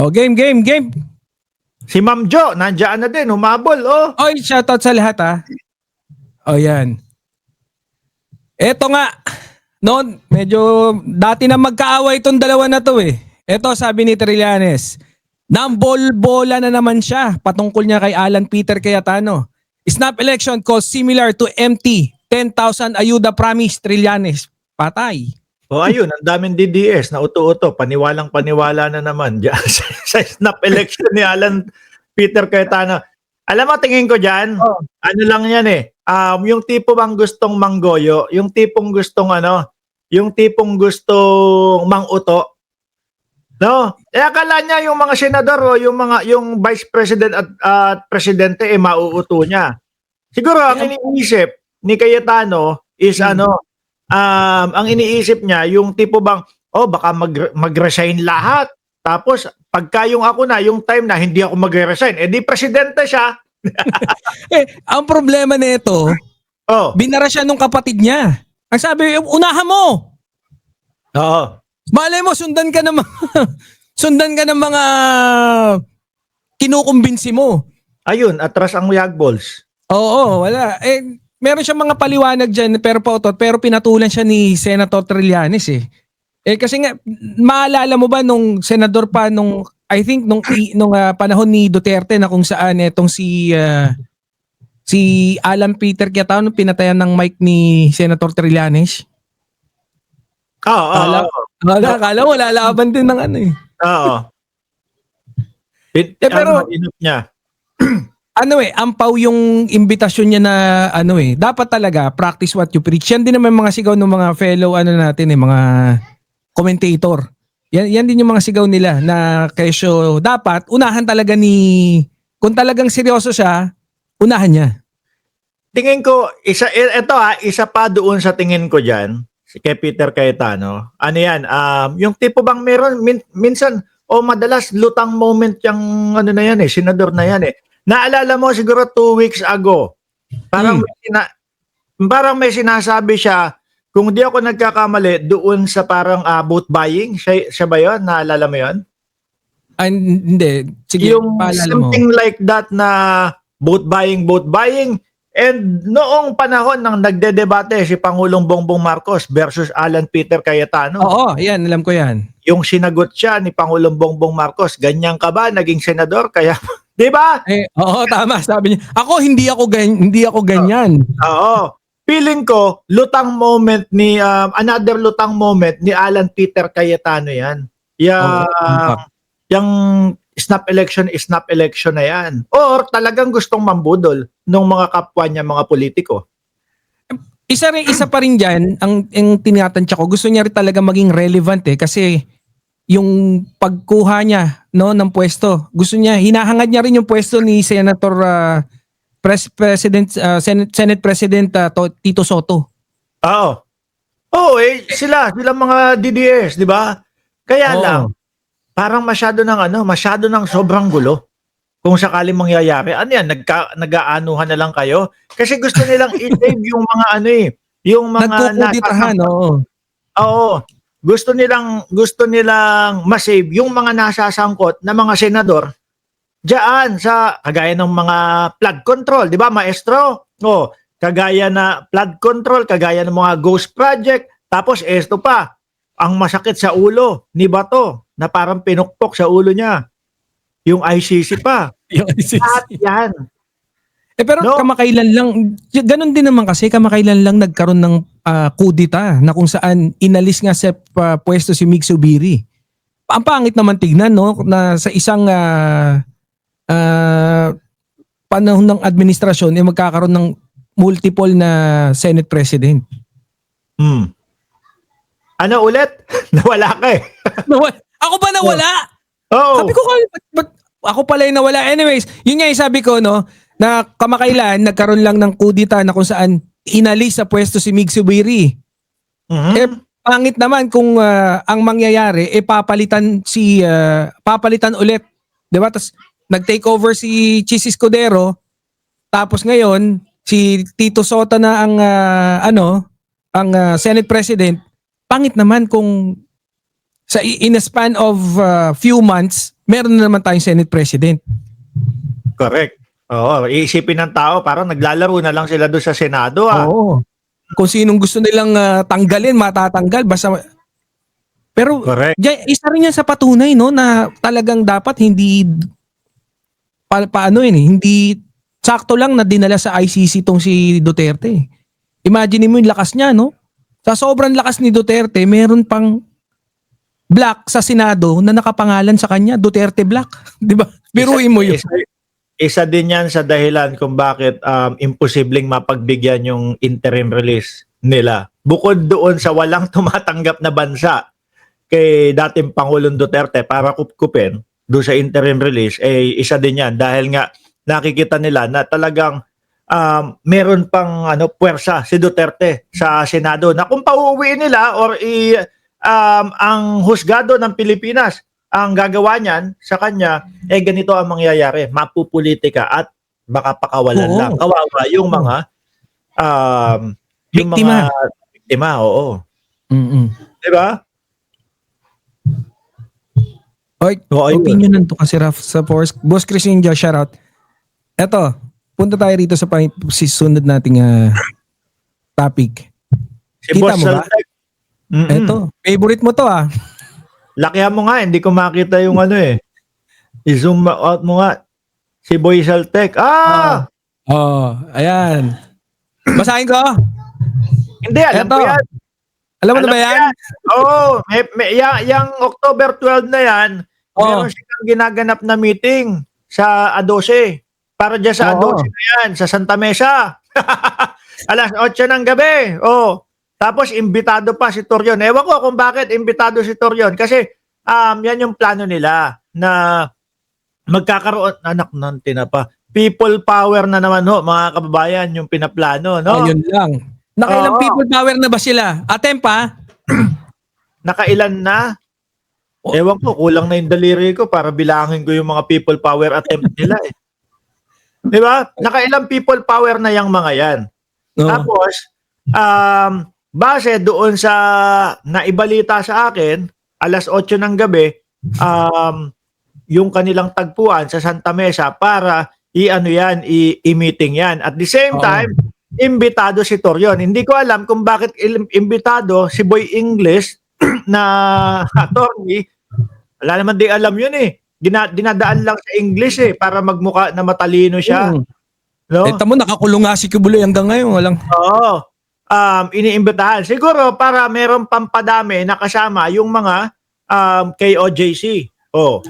Oh, game. Si Ma'am Jo, nandiyan na din, humabol, oh. Oy, shoutout sa lahat ha. Oh, yan. Eto nga. Noon, medyo dati na magkaaway itong dalawa na to eh. Eto sabi ni Trillanes, nambolbola na naman siya patungkol niya kay Alan Peter Cayetano. Snap election calls similar to MT. 10,000 ayuda promise, Trillanes. Patay. O ayun, ang daming DDS na uto-uto, paniwalang-paniwala na naman dyan sa snap election ni Alan Peter Cayetano. Alam mo, tingin ko dyan, ano lang yan eh, yung tipo bang gustong manggoyo, yung tipong gustong yung tipong gustong manguto. No? Eh akala niya yung mga senador o yung vice president at presidente mauuto niya. Siguro ang iniisip ni Cayetano is ang iniisip niya yung tipo bang baka mag-resign lahat. Tapos pagka yung ako na yung time na hindi ako mag-resign, di presidente siya. Ang problema nito, binara siya nung kapatid niya. Ang sabi, unahan mo. Oo. Malay mo, sundan ka ng mga kinukumbinsi mo. Ayun, atras ang Yagballs. Oo, wala. Meron siyang mga paliwanag dyan pero pinatulan siya ni Senator Trillanes eh. Kasi nga, maalala mo ba nung senador pa I think nung panahon ni Duterte na kung saan etong si Alan Peter Cayetano pinatayan ng mic ni Senator Trillanes? Akala mo lalaban din ng Oo. pero inop niya. ampaw yung imbitasyon niya na dapat talaga practice what you preach. Yan din naman mga sigaw ng mga fellow natin mga commentator. Yan din yung mga sigaw nila na kesyo dapat unahan talaga kung talagang seryoso siya, unahan niya. Tingin ko, isa pa doon sa tingin ko dyan, kay Peter Cayetano, yung tipo bang meron, minsan, madalas lutang moment yung na yan senador na yan Naalala mo siguro 2 weeks ago, parang may sinasabi siya, kung di ako nagkakamali, doon sa parang vote buying, siya ba yun? Naalala mo yun? Hindi. Sige, yung something like that na vote buying. And noong panahon ng nagdedebate si Pangulong Bongbong Marcos versus Alan Peter Cayetano. Oo, yan, alam ko yan. Yung sinagot siya ni Pangulong Bongbong Marcos, ganyan ka ba naging senador? Kaya, di ba? Oo, tama, sabi niya. Ako hindi ako ganyan. Oo. Feeling ko lutang moment another lutang moment ni Alan Peter Cayetano yan. Yung snap election na yan. Or talagang gustong mambudol ng mga kapwa niya mga politiko. Isa pa rin dyan, ang tinatantya ko, gusto niya rin talaga maging relevant kasi yung pagkuha niya ng pwesto, gusto niya, hinahangad niya rin yung pwesto ni Senator Senate President Tito Soto. Oo. Sila mga DDS, di ba? Kaya lang, parang masyado ng sobrang gulo. Kung sakaling mangyayari, nag-aanuhan na lang kayo? Kasi gusto nilang i-save yung mga yung mga nagkukuditahan, Oo. Gusto nilang ma-save yung mga nasasangkot na mga senador diyan sa kagaya ng mga flood control, 'di ba, maestro? Kagaya na flood control, kagaya ng mga ghost project, tapos esto pa, ang masakit sa ulo ni Bato na parang pinukpok sa ulo niya. Yung ICC pa. Yung ICC. Lahat yan. Pero kamakailan lang, ganun din naman kasi, kamakailan lang nagkaroon ng kudita na kung saan inalis nga sa pwesto si Mig Zubiri. Ang pangit naman tignan, na sa isang panahon ng administrasyon, magkakaroon ng multiple na Senate President. Ano ulit? Nawala ka Ako ba nawala? Oo. Sabi ko, ako pala yung nawala. Anyways, yun nga yung sabi ko, na kamakailan, nagkaroon lang ng kudita na kung saan inalis sa pwesto si Mig Zubiri. Pangit naman kung ang mangyayari, papalitan ulit. Diba? Tapos, nag-take over si Chis Escudero, tapos ngayon, si Tito Sota na ang Senate President. Pangit naman kung in a span of few months, meron na naman tayong Senate President. Correct. Oo, iisipin ng tao parang naglalaro na lang sila doon sa Senado Oo. Kung sinong gusto nilang tanggalin, matatanggal. Basta pero Correct. isa rin yan sa patunay, no, na talagang dapat hindi paano yun, hindi sakto lang na dinala sa ICC tong si Duterte. Imagine mo yung lakas niya, no? Sa sobrang lakas ni Duterte, meron pang black sa Senado na nakapangalan sa kanya, Duterte Black. Di ba? Biruin mo yun. Isa din yan sa dahilan kung bakit imposibleng mapagbigyan yung interim release nila. Bukod doon sa walang tumatanggap na bansa kay dating Pangulong Duterte para kupkupin doon sa interim release, isa din yan dahil nga nakikita nila na talagang meron pang puwersa si Duterte sa Senado na kung pauuwiin nila or ang husgado ng Pilipinas ang gagawa niyan sa kanya, ganito ang mangyayari. Mapupolitika at baka pakawalan lang. Kawawa yung mga Biktima. Biktima, oo. Mm-mm. Diba? Oy, opinion nito kasi Raf sa Boss Chris Ninja, shoutout. Eto, punta tayo rito sa sunod nating topic. Si Kita Boss mo ba? Saltec. Eto, favorite mo to Lakihan mo nga, hindi ko makita yung I-zoom out mo nga. Si Boy Saltec. Ayan. Basahin ko. Hindi, alam Eto. ko yan. Alam mo na ba yan? Oo. Yung October 12 na yan, meron silang ginaganap na meeting sa A12. Para dyan sa A12 na yan, sa Santa Mesa. Alas 8 ng gabi. Tapos, imbitado pa si Torion. Ewan ko kung bakit imbitado si Torion. Kasi, yan yung plano nila na magkakaroon, anak ng tinapa, people power na naman mga kababayan, yung pinaplano, no? Ayun lang. Nakailang people power na ba sila? Atempa? Nakailan na? Ewan ko, kulang na yung daliri ko para bilangin ko yung mga people power attempt nila Di ba? Nakailang people power na yung mga yan. Tapos, base doon sa naibalita sa akin, alas 8 ng gabi, yung kanilang tagpuan sa Santa Mesa para i-meeting yan. At the same time, imbitado si Torion. Hindi ko alam kung bakit imbitado si Boy English na attorney. Wala naman di alam yun dinadaan lang sa English para magmukha na matalino siya. No? Tamo, nakakulong nga si Kibuloy hanggang ngayon. Walang... Oo. Iniimbitahan. Siguro para meron pampadami na kasama yung mga KOJC. Oo.